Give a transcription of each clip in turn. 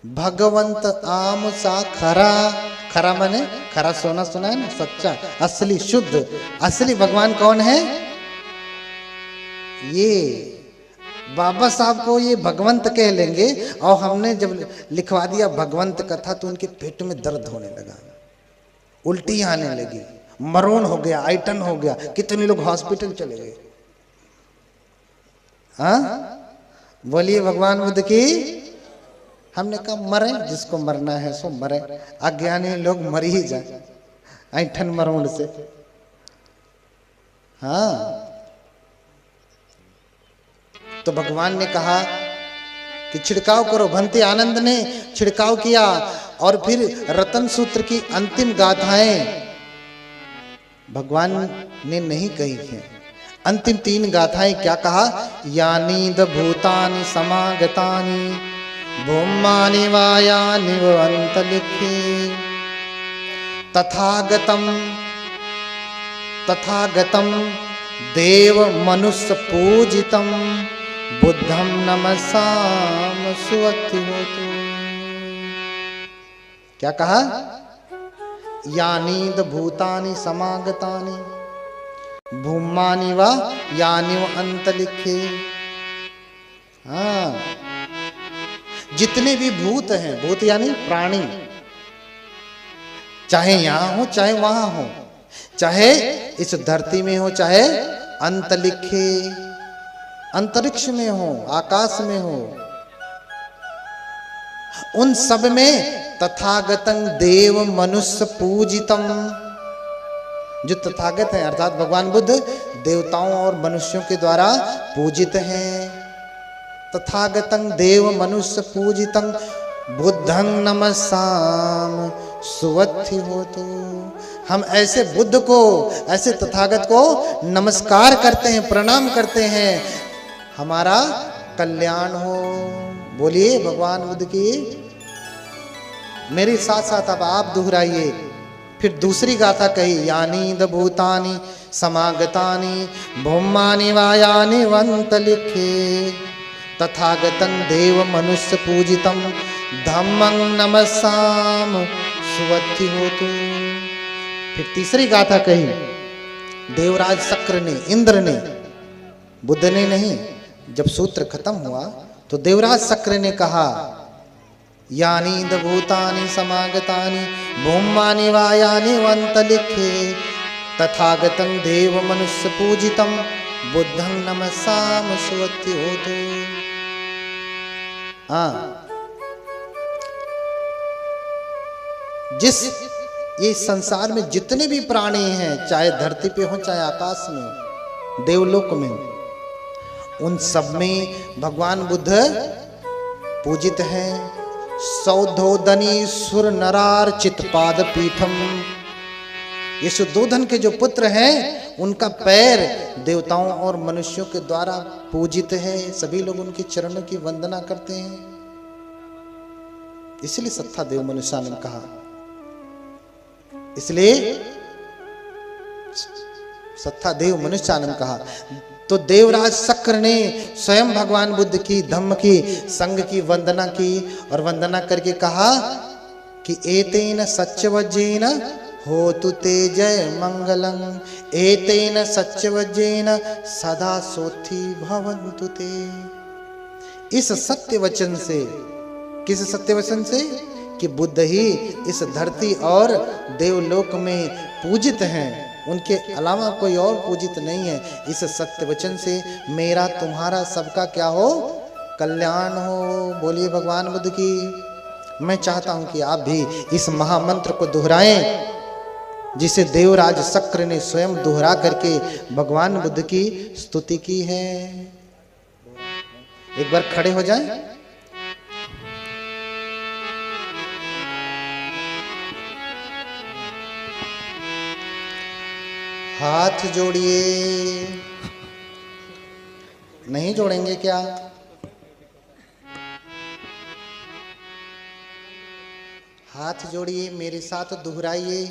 भगवंत आम सा खरा, खरा माने खरा सोना, सुना है ना, सच्चा, असली, शुद्ध, असली भगवान कौन है? ये बाबा साहब को ये भगवंत कह लेंगे, और हमने जब लिखवा दिया भगवंत कथा तो उनके पेट में दर्द होने लगा, उल्टी आने लगी, मरोन हो गया, आइटन हो गया, कितने लोग हॉस्पिटल चले गए। हाँ, बोलिए भगवान बुद्ध की। हमने कहा मरे, जिसको मरना है सो मरे, अज्ञानी लोग मर ही जाए ऐठन मरोड़ से। हाँ, तो भगवान ने कहा कि छिड़काव करो। भंते आनंद ने छिड़काव किया, और फिर रतन सूत्र की अंतिम गाथाएं भगवान ने नहीं कही हैं। अंतिम 3 गाथाएं क्या कहा? यानी द भूतानि समागतानि भूमानि वायानि अंतलिखे तथागतम देव मनुष्य पूजितम बुद्धम नमसाम सुवत्तिहोतु। क्या कहा? यानी द भूतानि समागतानि भूमानि वा यानि व अंतलिखे। हाँ, जितने भी भूत हैं, भूत यानी प्राणी, चाहे यहां हो चाहे वहां हो, चाहे इस धरती में हो चाहे अंतरिक्षे, अंतरिक्ष में हो, आकाश में हो, उन सब में तथागतं देव मनुष्य पूजितम। जो तथागत है अर्थात भगवान बुद्ध देवताओं और मनुष्यों के द्वारा पूजित हैं। तथागतं देव मनुष्य पूजितं बुद्धं नमसाम सुवत्तिहोतु। हम ऐसे बुद्ध को, ऐसे तथागत को नमस्कार करते हैं, प्रणाम करते हैं, हमारा कल्याण हो। बोलिए भगवान बुद्ध की। मेरे साथ साथ अब आप दोहराइए। फिर दूसरी गाथा कही, यानी द भूतानि समागतानि भूमानि वायानि वंतलिखे तथागतं देव मनुष्य पूजितं धम्मं नमसाम सुवत्तिहोतु। फिर तीसरी गाथा कही, देवराज शक्र ने, इंद्र ने, बुद्ध ने नहीं। जब सूत्र खत्म हुआ तो देवराज शक्र ने कहा, यानी द भूतानि समागतानि भूमानि वायानि वंतलिखे तथागतं देव मनुष्य पूजितं बुद्धं नमसाम सुवत्तिहोतु। हाँ, जिस ये संसार में जितने भी प्राणी हैं, चाहे धरती पे हो चाहे आकाश में हो, देवलोक में हो, उन सब में भगवान बुद्ध पूजित हैं। सौधोदनी सुर नरार चित्पाद पीठम। ये सुद्धोधन के जो पुत्र हैं, उनका पैर देवताओं और मनुष्यों के द्वारा पूजित है। सभी लोग उनके चरणों की वंदना करते हैं। इसलिए सत्ता देव मनुष्यानंद कहा। इसलिए सत्ता देव मनुष्यानंद कहा। तो देवराज शक्र ने स्वयं भगवान बुद्ध की, धम्म की, संघ की वंदना की, और वंदना करके कहा कि एतेन सत्यवज्रेन होतु ते जय मंगलम, एतेन सत्यवज्रेन सदा सोथि भवन्तु ते। इस सत्य वचन से, किस सत्य वचन से? कि बुद्ध ही इस धरती और देवलोक में पूजित हैं, उनके अलावा कोई और पूजित नहीं है। इस सत्य वचन से मेरा तुम्हारा सबका क्या हो? कल्याण हो। बोलिए भगवान बुद्ध की। मैं चाहता हूं कि आप भी इस महामंत्र को दोहराएं, जिसे देवराज शक्र ने स्वयं दोहरा करके भगवान बुद्ध की स्तुति की है। एक बार खड़े हो जाएं। हाथ जोड़िए। नहीं जोड़ेंगे क्या? हाथ जोड़िए, मेरे साथ दोहराइए,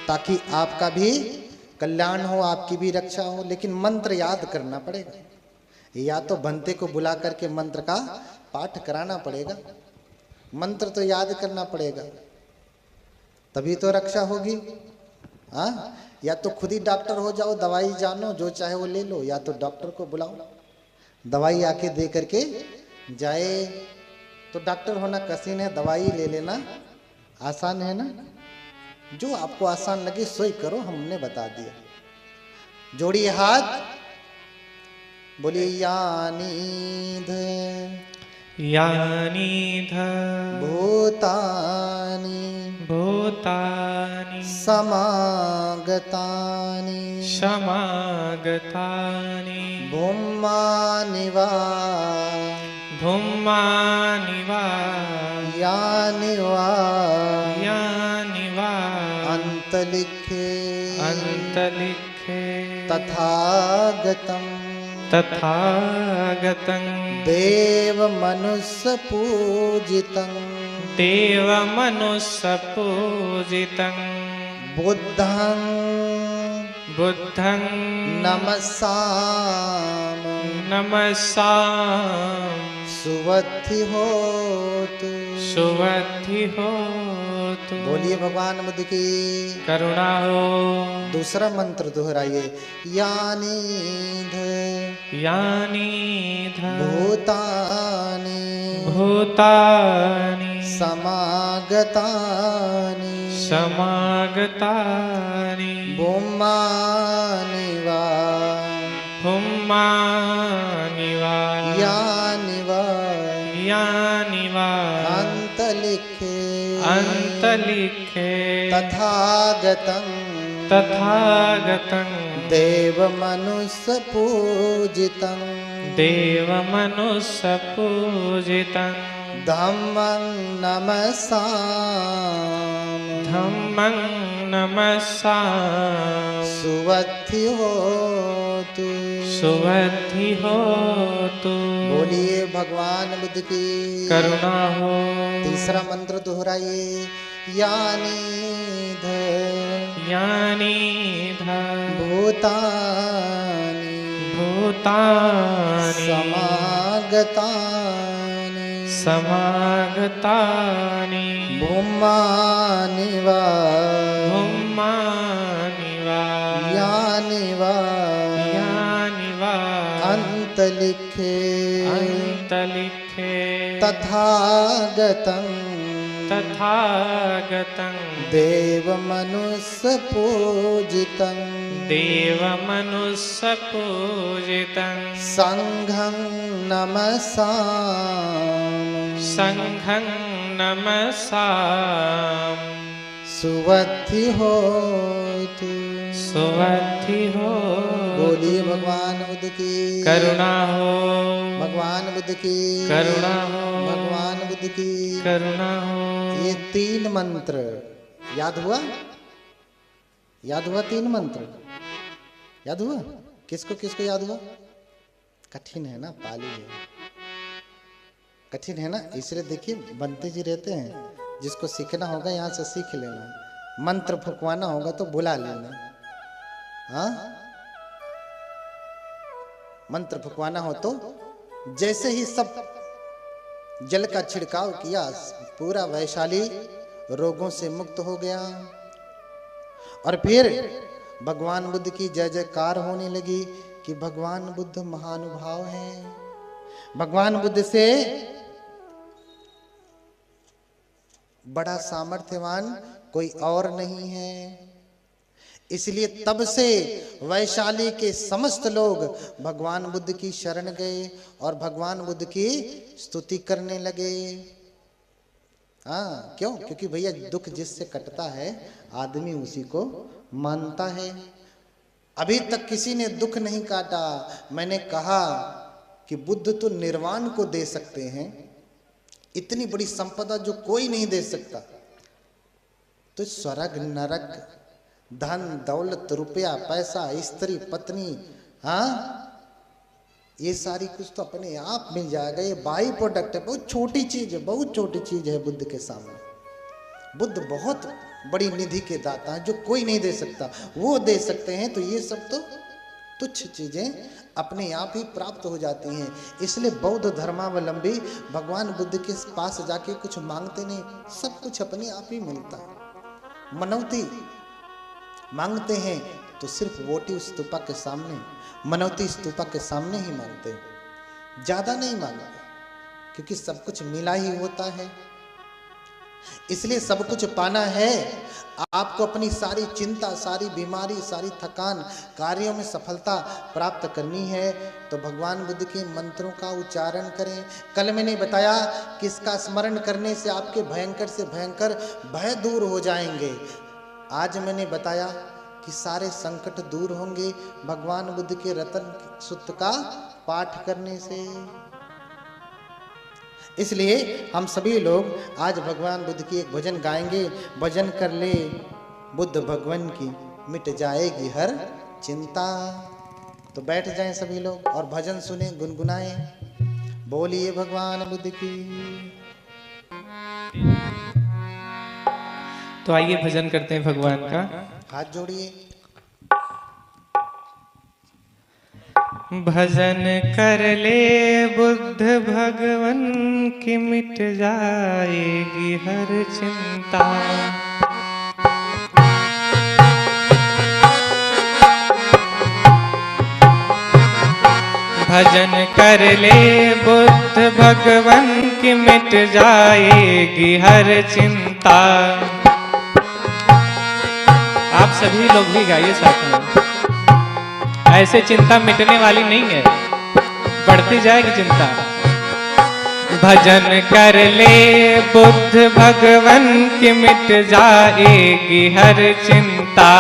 ताकि आपका भी कल्याण हो, आपकी भी रक्षा हो। लेकिन मंत्र याद करना पड़ेगा। या तो बंते को बुला करके मंत्र का पाठ कराना पड़ेगा, मंत्र तो याद करना पड़ेगा, तभी तो रक्षा होगी। हाँ, या तो खुद ही डॉक्टर हो जाओ, दवाई जानो, जो चाहे वो ले लो, या तो डॉक्टर को बुलाओ, दवाई आके दे करके जाए। तो डॉक्टर होना कठिन है, दवाई ले लेना आसान है ना। जो आपको आसान लगे सोई करो, हमने बता दिया। जोड़िए हाथ, बोलिए यानीध यानीध भूतानि भूतानि समागतानि समागतानि भूमानि वा भूमानि वा यानि वा यानि वा अन्तलिखे अन्तलिखे तथागतं तथागतं देवमनुष्यपूजितं देवमनुष्यपूजितं बुद्धं बुद्धं नमस्सामि नमस्सामि सुवद्धि होतु। सुवद्धि होतु। बोलिए भगवान बुद्ध की करुणा हो। दूसरा मंत्र दोहराइए, यानीध यानीध भूतानि भूतानि समागतानि समागतानि भूमानि वा भूमानि वा यानि वा यानि वा अन्तलिखे अन्तलिखे तथागतं तथागतं देवमनुष्यपूजितं देवमनुष्यपूजितं धम्मं नमस्सामि धम्मं नमस्सामि सुवद्धि होतु। सुवद्धि होतु। बोलिए भगवान बुद्ध की करुणा हो। तीसरा मंत्र दोहराइए, यानीध यानीध भूतानि भूतानि समागतानि समागतानि भूमानि वा भूमानि वा यानि वा यानि वा अन्तलिखे अन्तलिखे तथागतं तथागतं देवमनुष्यपूजितं देवमनुष्यपूजितं संघं नमस्सामि संघं नमस्सामि सुवद्धि होतु। सुवद्धि हो। बोलिए भगवान बुद्ध की करुणा हो। भगवान बुद्ध की करुणा हो। भगवान बुद्ध की करुणा हो। ये 3 मंत्र याद हुआ? याद हुआ 3 मंत्र? याद हुआ? किसको किसको याद हुआ? कठिन है ना, पाली है, कठिन है ना, इसलिए देखिए बनते जी रहते हैं। जिसको सीखना होगा यहाँ से सीख लेना, मंत्र फुकवाना होगा तो बुला लेना। हाँ, मंत्र फुकवाना हो तो जैसे ही सब जल का छिड़काव किया, पूरा वैशाली रोगों से मुक्त हो गया। और फिर भगवान बुद्ध की जय जयकार होने लगी कि भगवान बुद्ध महानुभाव हैं, भगवान बुद्ध से बड़ा सामर्थ्यवान कोई और नहीं है। इसलिए तब से वैशाली के समस्त लोग भगवान बुद्ध की शरण गए और भगवान बुद्ध की स्तुति करने लगे। हाँ, क्यों? क्योंकि भैया दुख जिससे कटता है आदमी उसी को मानता है। अभी तक किसी ने दुख नहीं काटा। मैंने कहा कि बुद्ध तो निर्वाण को दे सकते हैं, इतनी बड़ी संपदा जो कोई नहीं दे सकता। तो स्वर्ग नरक, धन दौलत, रुपया पैसा, स्त्री पत्नी, हाँ, ये सारी कुछ तो अपने आप मिल जाएगा। ये बाई प्रोडक्ट है, बहुत छोटी चीज है, बहुत छोटी चीज है बुद्ध के सामने। बुद्ध बहुत बड़ी निधि के दाता हैं जो कोई नहीं दे सकता, वो दे सकते हैं। तो ये सब तो तुच्छ चीजें अपने आप ही प्राप्त हो जाती हैं। इसलिए बौद्ध धर्मावलंबी भगवान बुद्ध के पास जाके कुछ मांगते नहीं, सब कुछ अपने आप ही मिलता है। मनौती मांगते हैं तो सिर्फ वोटिव स्तूपा के सामने, मनौती स्तूपा के सामने ही मांगते हैं, ज्यादा नहीं मांगते, क्योंकि सब कुछ मिला ही होता है। इसलिए सब कुछ पाना है, आपको अपनी सारी चिंता, सारी बीमारी, सारी थकान, कार्यों में सफलता प्राप्त करनी है तो भगवान बुद्ध के मंत्रों का उच्चारण करें। कल मैंने बताया कि इसका स्मरण करने से आपके भयंकर से भयंकर भय दूर हो जाएंगे। आज मैंने बताया कि सारे संकट दूर होंगे भगवान बुद्ध के रतन सूत्र का पाठ करने से। इसलिए हम सभी लोग आज भगवान बुद्ध की एक भजन गाएंगे। भजन कर ले बुद्ध भगवान की, मिट जाएगी हर चिंता। तो बैठ जाएं सभी लोग और भजन सुने, गुनगुनाएं। बोलिए भगवान बुद्ध की। तो आइए भजन करते हैं भगवान का। हाथ जोड़िए। भजन कर ले बुद्ध भगवन की, मिट जाएगी हर चिंता। भजन कर ले बुद्ध भगवन की, मिट जाएगी हर चिंता। आप सभी लोग भी गाइए साथ में। ऐसे चिंता मिटने वाली नहीं है, बढ़ती जाएगी चिंता। भजन कर ले बुद्ध भगवन की, मिट जाएगी हर चिंता।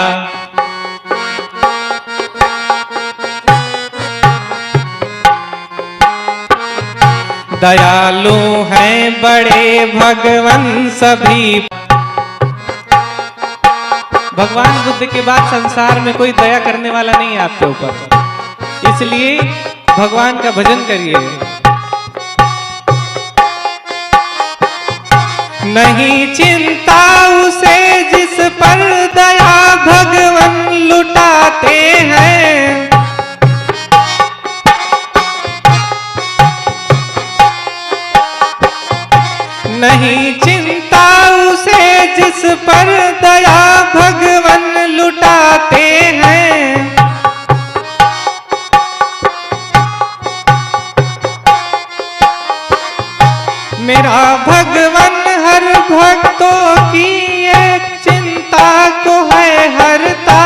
दयालु हैं बड़े भगवन सभी। भगवान बुद्ध के बाद संसार में कोई दया करने वाला नहीं है आपके ऊपर, इसलिए भगवान का भजन करिए। नहीं चिंता उसे जिस पर दया भगवान लुटाते हैं। नहीं चिंता उसे जिस पर दया भगवान लुटाते हैं। मेरा भगवान हर भक्तों की एक चिंता को है हरता।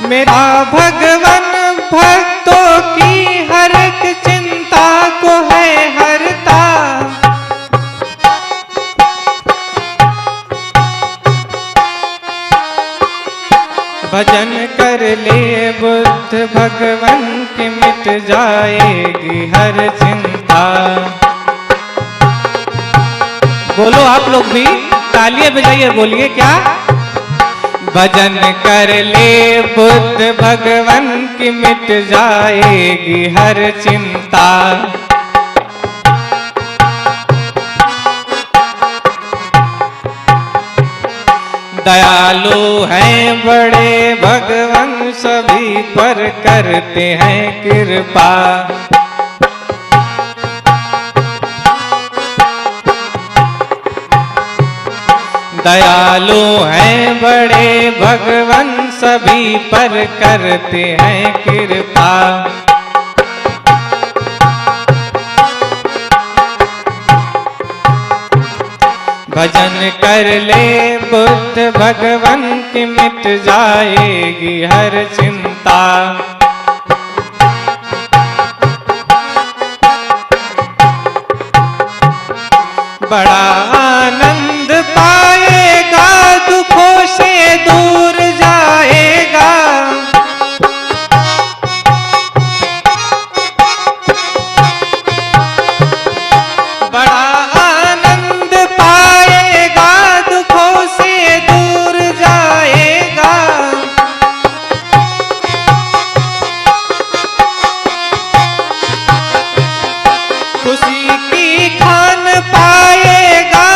मेरा भगवान भक्तों की हर एक चिंता को है हरता। भजन कर ले बुद्ध भगवान की, मिट जाएगी हर चिंता। बोलो आप लोग भी तालियां बजाइए, बोलिए क्या। भजन कर ले बुद्ध भगवान की, मिट जाएगी हर चिंता। दयालु हैं बड़े भगवान सभी पर करते हैं कृपा। दयालु हैं बड़े भगवान सभी पर करते हैं कृपा। भजन कर ले बुद्ध भगवान की, मिट जाएगी हर चिंता। बड़ा आनंद पाएगा, दुखों से दूर जाएगा। बड़ा आनंद पाएगा, दुखों से दूर जाएगा। खुशी की खान पाएगा,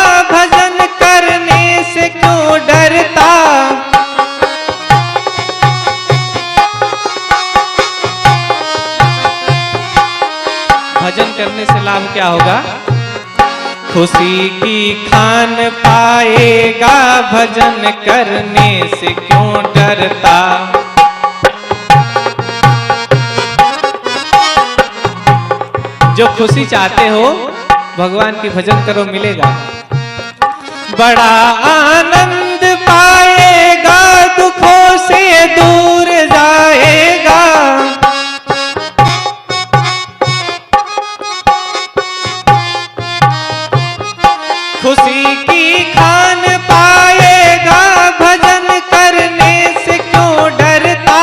भजन करने से लाभ क्या होगा? खुशी की खान पाएगा, भजन करने से क्यों डरता। जो खुशी चाहते हो भगवान की भजन करो, मिलेगा। बड़ा आनंद पाएगा, दुखों से दूर जाएगा। खुशी की खान पाएगा, भजन करने से क्यों डरता।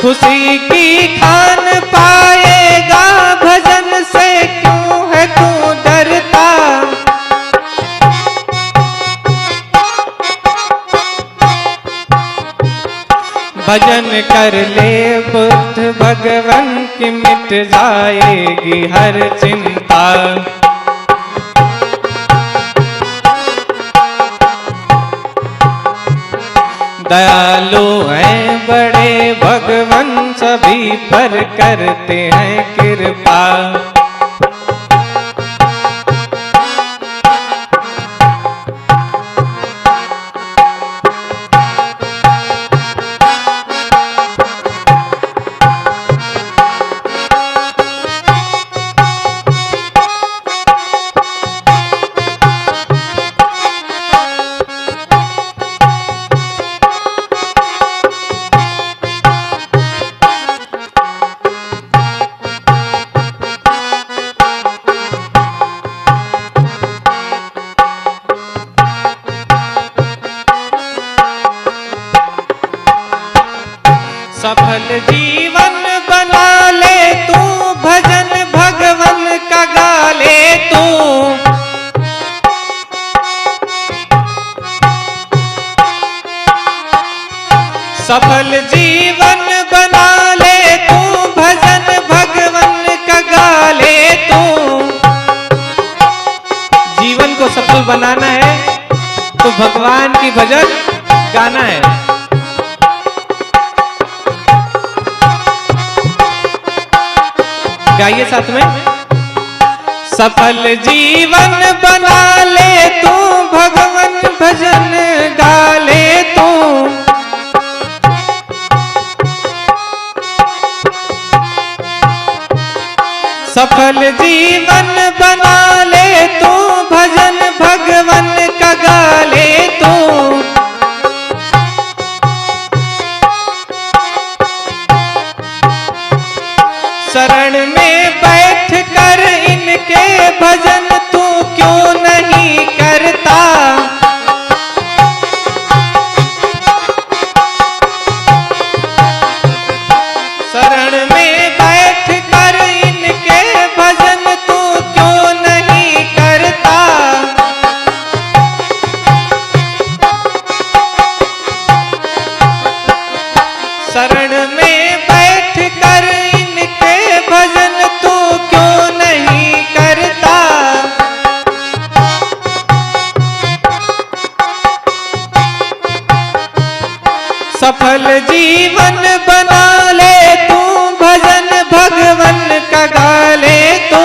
खुशी की खान पाएगा, भजन से क्यों है तू डरता। भजन कर ले बुद्ध भगवान की, मिट जाएगी हर चिंता। दयालु हैं बड़े भगवान, सभी पर करते हैं कृपा। सफल जीवन बना ले तू, भजन भगवन का गा ले तू। सफल जीवन बना ले तू, भजन भगवन का गा ले तू। जीवन को सफल बनाना है तो भगवान की भजन गाना है। गाइए साथ में। सफल जीवन बना ले तू, भगवन भजन गा ले तू। सफल जीवन बना ले तू, भजन भगवन का गा ले तू। शरण में बैठ कर इनके भजन तू क्यों नहीं करता। शरण में बैठ कर इनके भजन तू क्यों नहीं करता। शरण में बैठ कर इनके भजन तू क्यों नहीं करता। सफल जीवन बना ले तू, भजन भगवन का गा ले तू।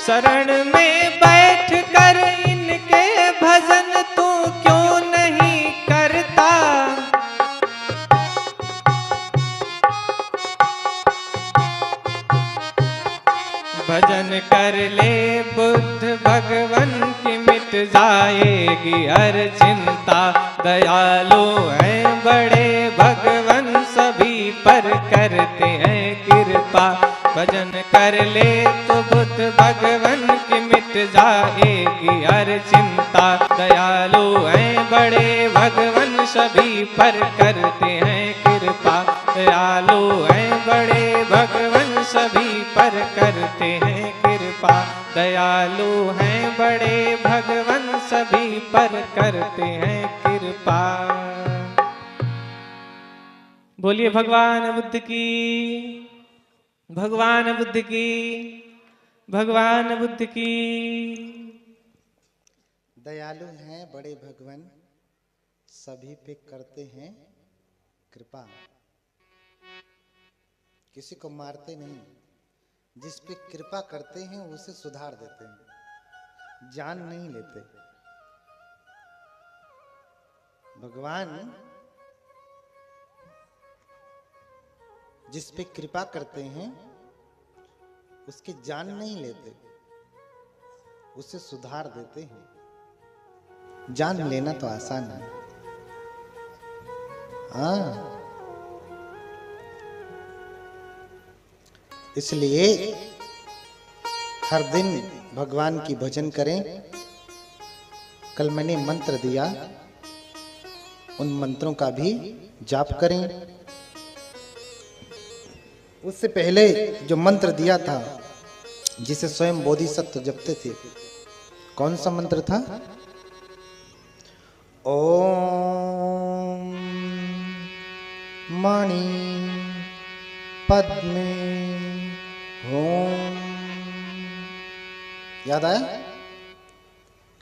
शरण में बैठ कर इनके भजन तू क्यों नहीं करता। भजन कर ले बुद्ध भगवन की, मिट जाएगी हर चिंता। दयालु हैं बड़े भगवन, सभी पर करते हैं कृपा। भजन कर ले तो बुद्ध भगवन की, मिट जाएगी हर चिंता। दयालु हैं बड़े भगवन, सभी पर करते हैं कृपा। दयालु हैं बड़े भगवन, सभी पर करते हैं कृपा। दयालु हैं बड़े भगवन, सभी पर करते हैं कृपा। बोलिए भगवान बुद्ध की, भगवान बुद्ध की, भगवान बुद्ध की। दयालु हैं बड़े भगवान, सभी पे करते हैं कृपा। किसी को मारते नहीं, जिस पे कृपा करते हैं उसे सुधार देते हैं, जान नहीं लेते। भगवान जिस पे कृपा करते हैं उसकी जान नहीं लेते, उसे सुधार देते हैं। जान लेना तो आसान है, हाँ। इसलिए हर दिन भगवान की भजन करें। कल मैंने मंत्र दिया, उन मंत्रों का भी जाप करें। उससे पहले जो मंत्र दिया था, जिसे स्वयं बोधिसत्व जपते थे, कौन सा मंत्र था? ओम मणि पद्मे होम। याद आया?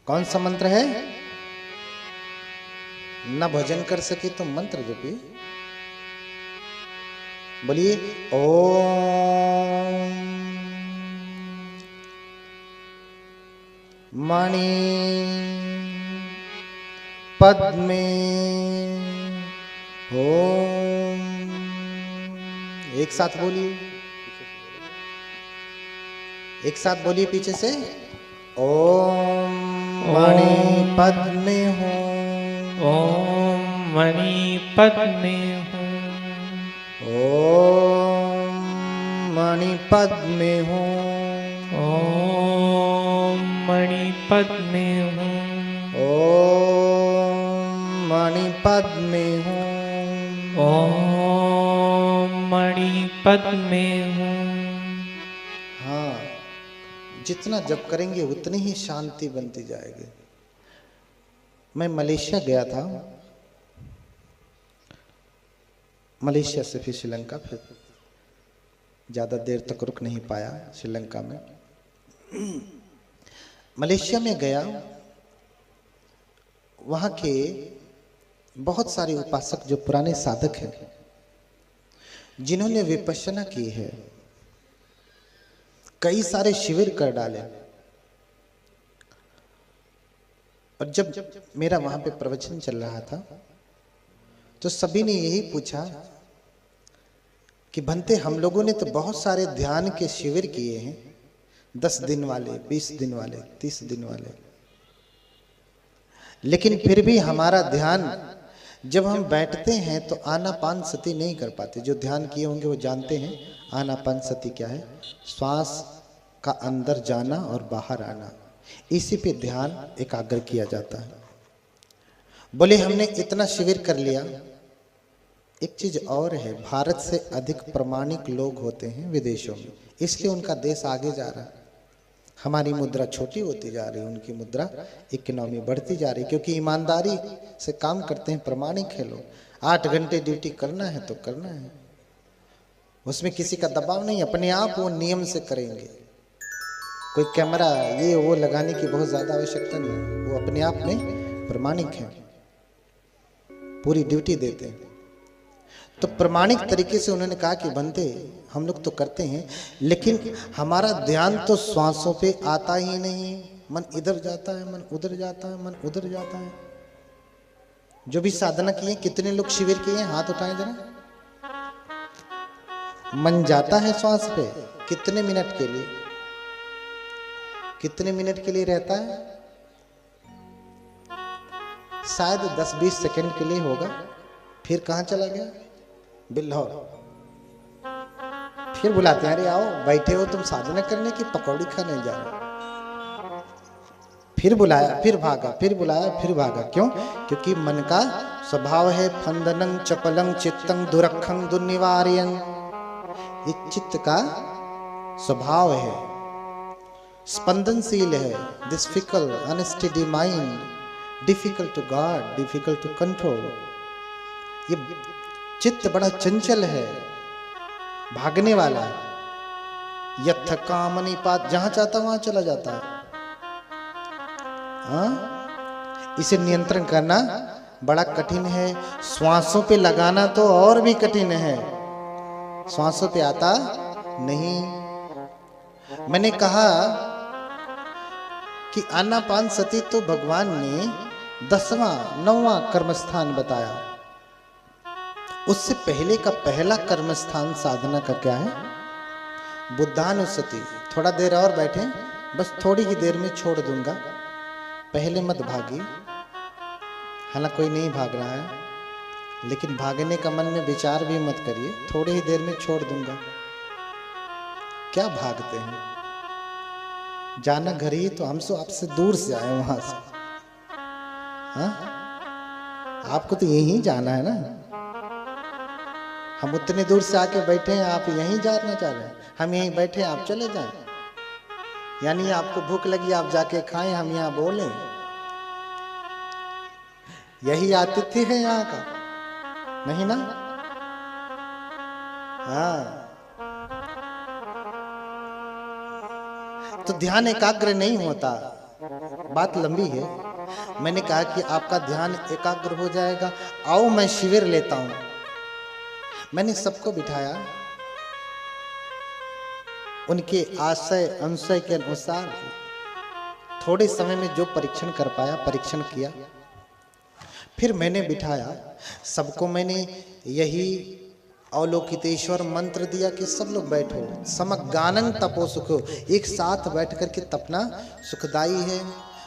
कौन सा मंत्र है? न भजन कर सके तो मंत्र जपिए, बोलिए ओम मणि पद्मे होम। एक साथ बोलिए, एक साथ बोलिए पीछे से। ओम मणि पद्मे होम। ओम मणि पद्मे होम। ओम मणि पद्मे होम। ओम मणि पद्मे होम। ओम मणि पद्मे होम। ओम मणि पद्मे होम। हाँ, जितना जप करेंगे उतनी ही शांति बनती जाएगी। मैं मलेशिया गया था, मलेशिया से फिर श्रीलंका, फिर ज्यादा देर तक रुक नहीं पाया श्रीलंका में। मलेशिया में गया, वहां के बहुत सारे उपासक जो पुराने साधक हैं, जिन्होंने विपश्यना की है, कई सारे शिविर कर डाले। और जब मेरा वहां पे प्रवचन चल रहा था तो सभी ने यही पूछा कि भंते, हम लोगों ने तो बहुत सारे ध्यान के शिविर किए हैं, 10 दिन वाले, 20 दिन वाले, 30 दिन वाले, लेकिन फिर भी हमारा ध्यान, जब हम बैठते हैं तो आनापान सती नहीं कर पाते। जो ध्यान किए होंगे वो जानते हैं आनापान सती क्या है। श्वास का अंदर जाना और बाहर आना, इसी पे ध्यान एकाग्र किया जाता है। बोले हमने इतना शिविर कर लिया। एक चीज और है, भारत से अधिक प्रामाणिक लोग होते हैं विदेशों में, इसलिए उनका देश आगे जा रहा है। हमारी मुद्रा छोटी होती जा रही है, उनकी मुद्रा इकोनॉमी बढ़ती जा रही है, क्योंकि ईमानदारी से काम करते हैं, प्रामाणिक है लोग। 8 घंटे ड्यूटी करना है तो करना है, उसमें किसी का दबाव नहीं, अपने आप वो नियम से करेंगे। कोई कैमरा ये वो लगाने की बहुत ज्यादा आवश्यकता नहीं, वो अपने आप में प्रामाणिक है, पूरी ड्यूटी देते हैं। तो प्रामाणिक तरीके से उन्होंने कहा कि बनते हम लोग तो करते हैं, लेकिन हमारा ध्यान तो श्वासों पे आता ही नहीं, मन इधर जाता है, मन उधर जाता है, मन उधर जाता है। जो भी साधना किए, कितने लोग शिविर किए, हाथ उठाएं जरा। मन जाता है श्वास पे, कितने मिनट के लिए, कितने मिनट के लिए रहता है? शायद 10-20 सेकंड के लिए होगा, फिर कहां चला गया? बिल्हौर। फिर बुलाते हैं, अरे आओ, बैठे हो तुम साधना करने की, पकौड़ी खाने जा रहे। फिर बुलाया, फिर भागा, फिर बुलाया, फिर भागा। क्यों? क्योंकि मन का स्वभाव है फंदनं चपलं चित्तं दुरखं दुर्निवार्यं। ये चित्त का स्वभाव है, स्पंदनशील है। This fickle unsteady mind, difficult to guard, difficult to control. ये चित्त बड़ा चंचल है, भागने वाला है। यथ कामनि पात, जहां चाहता वहां चला जाता है। हाँ, इसे नियंत्रण करना बड़ा कठिन है। श्वासों पे लगाना तो और भी कठिन है, श्वासों पे आता नहीं। मैंने कहा कि आनापानसति तो भगवान ने 10वां 9वां कर्मस्थान बताया। उससे पहले का पहला कर्मस्थान साधना का क्या है? बुद्धानुस्सति। थोड़ा देर और बैठे, बस थोड़ी ही देर में छोड़ दूंगा, पहले मत भागी। हालांकि कोई नहीं भाग रहा है, लेकिन भागने का मन में विचार भी मत करिए, थोड़ी ही देर में छोड़ दूंगा। क्या भागते हैं? जाना घर ही तो, हम तो आपसे दूर से आए वहां से। हाँ, आपको तो यहीं जाना है ना। हम उतने दूर से आके बैठे हैं, आप यहीं जाना चाह रहे हैं। हम यहीं बैठे, आप चले जाएं। यानी आपको भूख लगी, आप जाके खाएं, हम यहाँ बोलें। यही आतिथ्य है यहाँ का, नहीं ना? हाँ, तो ध्यान एकाग्र नहीं होता। बात लंबी है। मैंने कहा कि आपका ध्यान एकाग्र हो जाएगा। आओ मैं शिविर लेता हूं। मैंने सबको बिठाया, उनके आशय अंशय के अनुसार थोड़े समय में जो परीक्षण कर पाया परीक्षण किया। फिर मैंने बिठाया सबको, मैंने यही अवलोकितेश्वर मंत्र दिया कि सब लोग बैठो। समगानन तपो सुखो, एक साथ बैठ करके तपना सुखदाई है।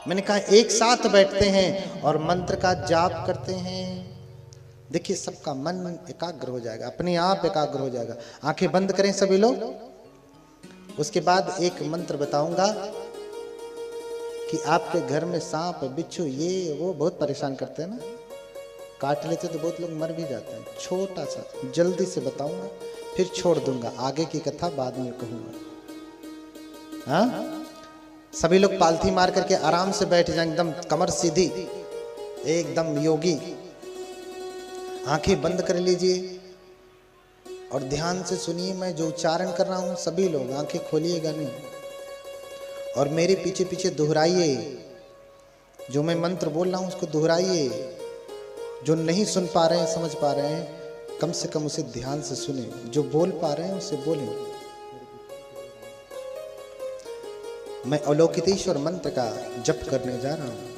मैंने कहा एक साथ बैठते हैं और मंत्र का जाप करते हैं। देखिए सबका मन एकाग्र हो जाएगा, अपने आप एकाग्र हो जाएगा। आंखें बंद करें सभी लोग। उसके बाद एक मंत्र बताऊंगा कि आपके घर में सांप बिच्छू ये वो बहुत परेशान करते हैं ना, काट लेते तो बहुत लोग मर भी जाते हैं। छोटा सा जल्दी से बताऊंगा, फिर छोड़ दूंगा। आगे की कथा बाद में कहूंगा। हाँ, सभी लोग पालथी मार करके आराम से बैठ जाएं, एकदम कमर सीधी, एकदम योगी। आंखें बंद कर लीजिए और ध्यान से सुनिए। मैं जो उच्चारण कर रहा हूं, सभी लोग आंखें खोलिएगा नहीं और मेरे पीछे पीछे दोहराइए। जो मैं मंत्र बोल रहा हूं उसको दोहराइए। जो नहीं सुन पा रहे हैं, समझ पा रहे हैं, कम से कम उसे ध्यान से सुने। जो बोल पा रहे हैं उसे बोलें। मैं अवलोकितेश्वर मंत्र का जप करने जा रहा हूं।